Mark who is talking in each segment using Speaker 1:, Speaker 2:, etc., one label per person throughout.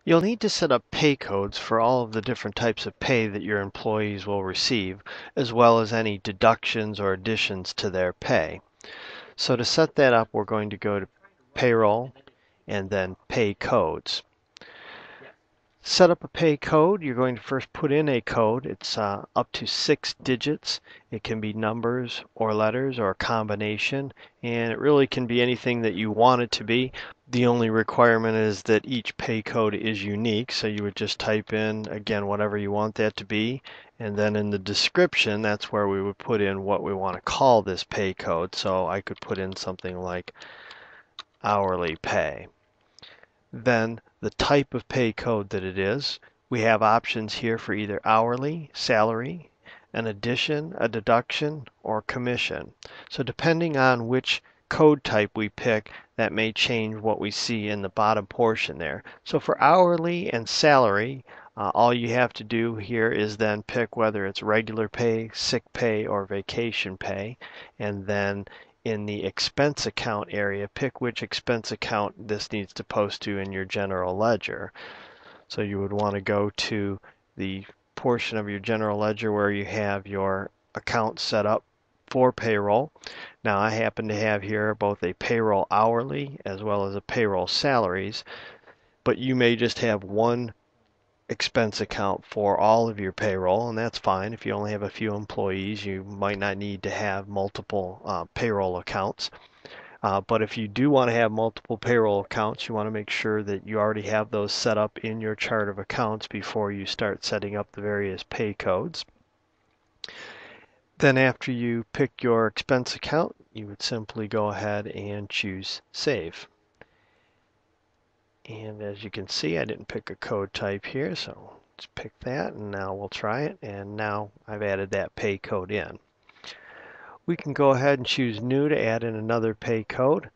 Speaker 1: You'll need to set up pay codes for all of the different types of pay that your employees will receive, as well as any deductions or additions to their pay. So to set that up, we're going to go to Payroll and then Pay Codes. Set up a pay code. You're going to first put in a code. It's up to 6 digits. It can be numbers or letters or a combination, and it really can be anything that you want it to be. The only requirement is that each pay code is unique, so you would just type in, again, whatever you want that to be, and then in the description, that's where we would put in what we want to call this pay code. So I could put in something like hourly pay. Then the type of pay code that it is. We have options here for either hourly, salary, an addition, a deduction, or commission. So depending on which code type we pick, that may change what we see in the bottom portion there. So for hourly and salary, all you have to do here is then pick whether it's regular pay, sick pay, or vacation pay, and then in the expense account area, pick which expense account this needs to post to in your general ledger. So you would want to go to the portion of your general ledger where you have your account set up for payroll. Now I happen to have here both a payroll hourly as well as a payroll salaries, but you may just have one expense account for all of your payroll, and that's fine. If you only have a few employees, you might not need to have multiple payroll accounts. But if you do want to have multiple payroll accounts, you want to make sure that you already have those set up in your chart of accounts before you start setting up the various pay codes. Then after you pick your expense account, you would simply go ahead and choose Save. And as you can see, I didn't pick a code type here, so let's pick that, and now we'll try it. And now I've added that pay code in. We can go ahead and choose New to add in another pay code,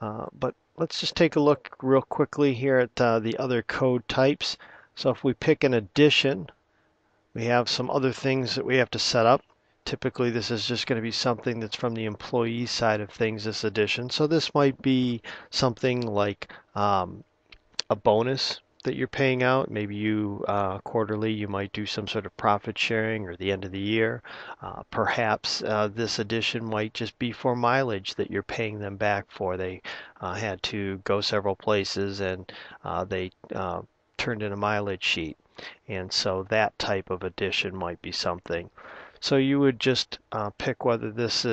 Speaker 1: but let's just take a look real quickly here at the other code types. So if we pick an addition, we have some other things that we have to set up. Typically, this is just going to be something that's from the employee side of things, this addition. So this might be something like a bonus that you're paying out. Maybe you quarterly you might do some sort of profit sharing or the end of the year. Perhaps this addition might just be for mileage that you're paying them back for. They had to go several places and they turned in a mileage sheet. And so that type of addition might be something. So you would just pick whether this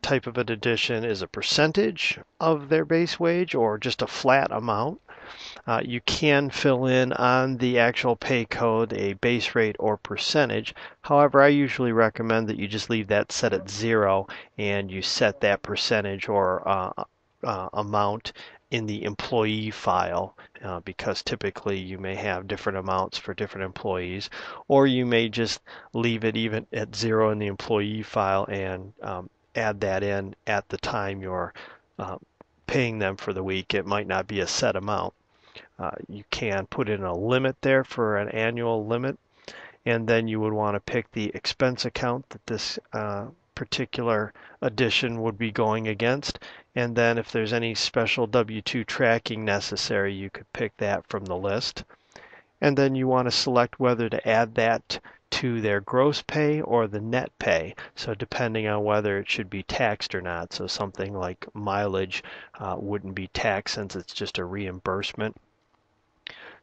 Speaker 1: type of an addition is a percentage of their base wage or just a flat amount. You can fill in on the actual pay code a base rate or percentage. However, I usually recommend that you just leave that set at 0 and you set that percentage or amount in the employee file because typically you may have different amounts for different employees, or you may just leave it even at 0 in the employee file and add that in at the time you're paying them for the week. It might not be a set amount. You can put in a limit there for an annual limit, and then you would want to pick the expense account that this particular addition would be going against. And then if there's any special W-2 tracking necessary, you could pick that from the list. And then you want to select whether to add that to their gross pay or the net pay. So depending on whether it should be taxed or not. So something like mileage wouldn't be taxed since it's just a reimbursement.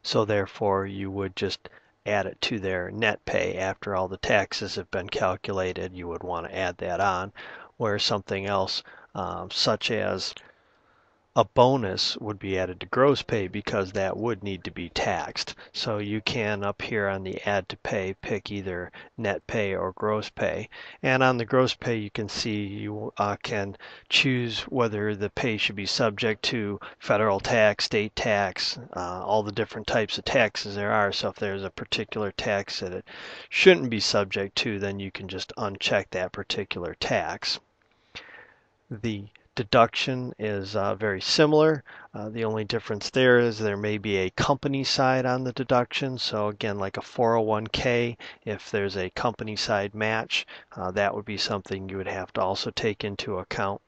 Speaker 1: So therefore, you would just add it to their net pay after all the taxes have been calculated. You would want to add that on, where something else, such as a bonus, would be added to gross pay because that would need to be taxed. So you can up here on the add to pay pick either net pay or gross pay. And on the gross pay you can see you can choose whether the pay should be subject to federal tax, state tax, all the different types of taxes there are. So if there's a particular tax that it shouldn't be subject to, then you can just uncheck that particular tax. The deduction is very similar. The only difference there is there may be a company side on the deduction. So again, like a 401k, if there's a company side match, that would be something you would have to also take into account.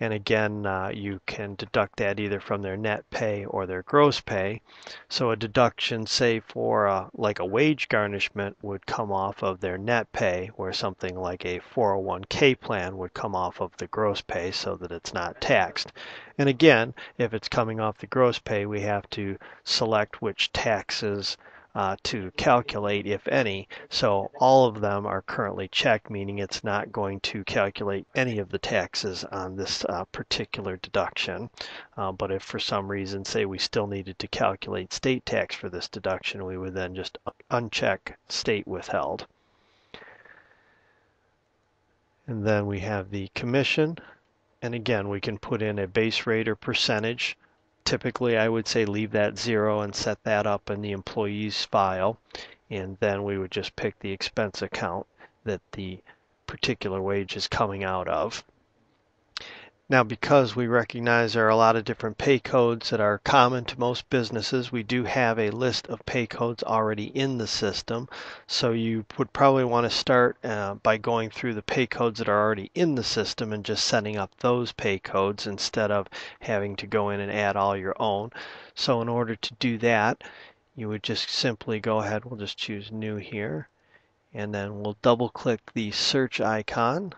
Speaker 1: And again, you can deduct that either from their net pay or their gross pay. So a deduction, say for like a wage garnishment, would come off of their net pay, where something like a 401k plan would come off of the gross pay so that it's not taxed. And again, if it's coming off the gross pay, we have to select which taxes to calculate, if any. So all of them are currently checked, meaning it's not going to calculate any of the taxes on this particular deduction. But if for some reason, say we still needed to calculate state tax for this deduction, we would then just uncheck state withheld. And then we have the commission. And again, we can put in a base rate or percentage. Typically, I would say leave that 0 and set that up in the employee's file. And then we would just pick the expense account that the particular wage is coming out of. Now, because we recognize there are a lot of different pay codes that are common to most businesses, we do have a list of pay codes already in the system. So you would probably want to start by going through the pay codes that are already in the system and just setting up those pay codes instead of having to go in and add all your own. So in order to do that, you would just simply go ahead, we'll just choose new here, and then we'll double click the search icon.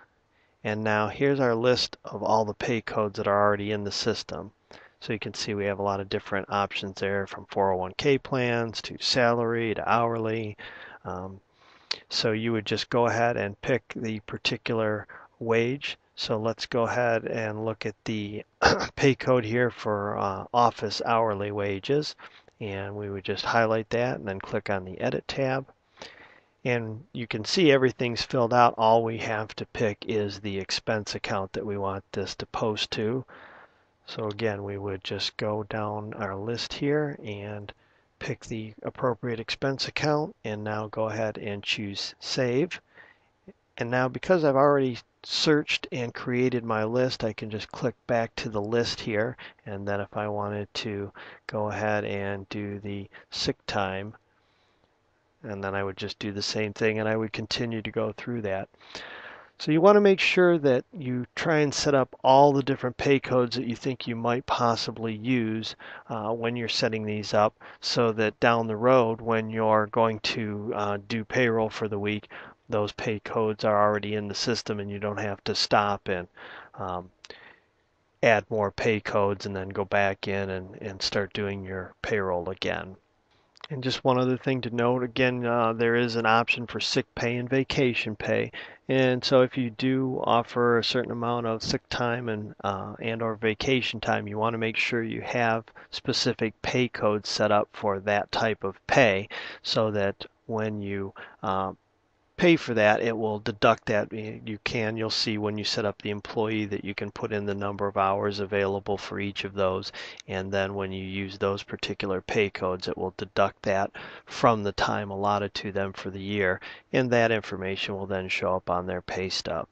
Speaker 1: And now here's our list of all the pay codes that are already in the system. So you can see we have a lot of different options there, from 401k plans to salary to hourly. So you would just go ahead and pick the particular wage. So let's go ahead and look at the pay code here for office hourly wages. And we would just highlight that and then click on the Edit tab. And you can see everything's filled out. All we have to pick is the expense account that we want this to post to. So again, we would just go down our list here and pick the appropriate expense account, and now go ahead and choose Save. And now, because I've already searched and created my list, I can just click back to the list here, and then if I wanted to go ahead and do the sick time, and then I would just do the same thing, and I would continue to go through that. So you want to make sure that you try and set up all the different pay codes that you think you might possibly use when you're setting these up, so that down the road, when you're going to do payroll for the week, those pay codes are already in the system and you don't have to stop and add more pay codes and then go back in and start doing your payroll again. And just one other thing to note, again, there is an option for sick pay and vacation pay. And so if you do offer a certain amount of sick time and or vacation time, you want to make sure you have specific pay codes set up for that type of pay, so that when you pay for that, it will deduct that. You'll see when you set up the employee that you can put in the number of hours available for each of those, and then when you use those particular pay codes, it will deduct that from the time allotted to them for the year, and that information will then show up on their pay stub.